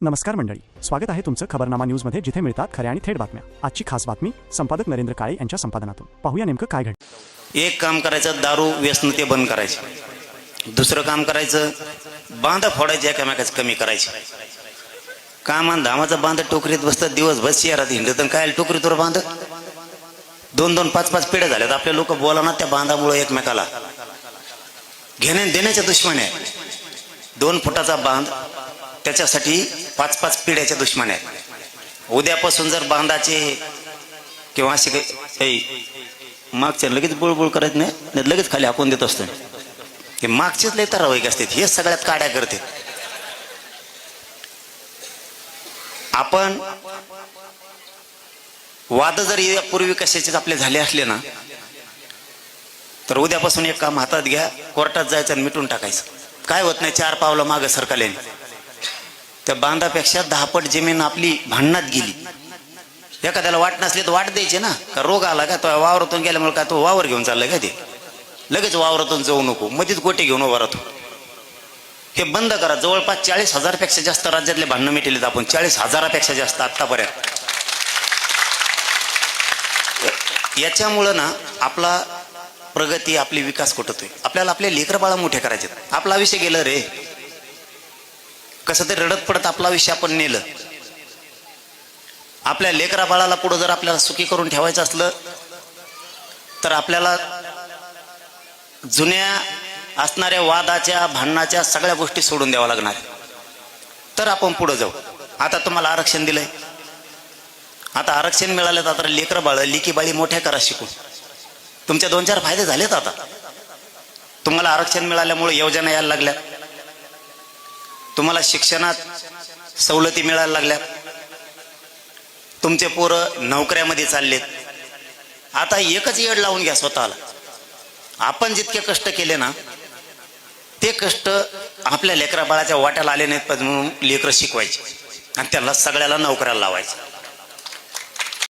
नमस्कार मंडळी, स्वागत आहे तुमचं खबरनामा न्यूजमध्ये, जिथे मिळतात खऱ्या आणि थेट बातम्या। आजची खास बातमी संपादक नरेंद्र काळे यांच्या संपादनातून। पाहूया नेमकं काय घडलं। एक काम करायचं, दारू व्यसन ते बंद करायचे। दुसरं काम करायचं, बांध फोडायचे, एकामेकाच कमी करायचे। कामान धामाचं बांध टोकरीत बसतात, दिवसभर शहरात हिंडत, काय टोकरीतवर बांध 2-2, 5-5 पिढ्या झाल्यात। आपले लोक बोला ना, त्या बांधामुळे एकमेकाला घेण्या देण्याच्या दुश्मन आहे। 2 फुटाचा बांध त्याच्यासाठी 5-5 पिढ्याच्या दुश्मन आहेत। उद्यापासून जर बांधाचे किंवा असे काही मागच्या लगेच बुळबुळ करत नाही, लगेच खाली आपण देत असतो। हे मागचेच लय तरावैक असतात, हे सगळ्यात काड्या करते। आपण वाद जर यापूर्वी कशाचेच आपले झाले असले ना, तर उद्यापासून एक काम हातात घ्या, कोर्टात जायचं आणि मिटून टाकायचं। काय होत नाही, 4 पावलं मागं सरकले, त्या बांधापेक्षा 10 पट जमीन आपली भांडणात गेली। एखाद्याला वाट नसली तर वाट द्यायची ना, का रोग आला का, तो वावरातून गेल्यामुळे काय तो वावर घेऊन चाललाय का, ते लगेच वावरातून जाऊ नको, मध्येच गोटे घेऊन उभा राहतो। हे बंद करा। जवळपास 40,000 पेक्षा जास्त राज्यातले भांडणं मिटलेत आपण, 40,000पेक्षा जास्त आतापर्यंत। याच्यामुळं ना आपला प्रगती, आपली विकास कुठतोय। आपल्याला आपले लेकर बाळा मोठे करायचे। आपला विषय गेलं रे, कसं ते रडत पडत आपला विषय आपण नेलं। आपल्या लेकरा बाळाला पुढे जर आपल्याला सुखी करून ठेवायचं असलं, तर आपल्याला जुन्या असणाऱ्या वादाच्या, भांडणाच्या सगळ्या गोष्टी सोडून द्यावा लागणार, तर आपण पुढे जाऊ। आता तुम्हाला आरक्षण दिलंय, आता आरक्षण मिळालं, तर लेकर बाळ, लिकी बाळी मोठ्या करा शिकून। तुमचे 2-4 फायदे झालेत। आता तुम्हाला आरक्षण मिळाल्यामुळे योजना यायला लागल्या, तुम्हाला शिक्षणात सवलती मिळायला लागल्या, तुमचे पोरं नोकऱ्यामध्ये चाललेत। आता एकच येड लावून घ्या स्वतःला, आपण जितके कष्ट केले ना, ते कष्ट आपल्या लेकरा बाळाच्या वाट्याला आले नाहीत म्हणून लेकरं शिकवायचे आणि त्यांना सगळ्याला नोकऱ्याला लावायचे।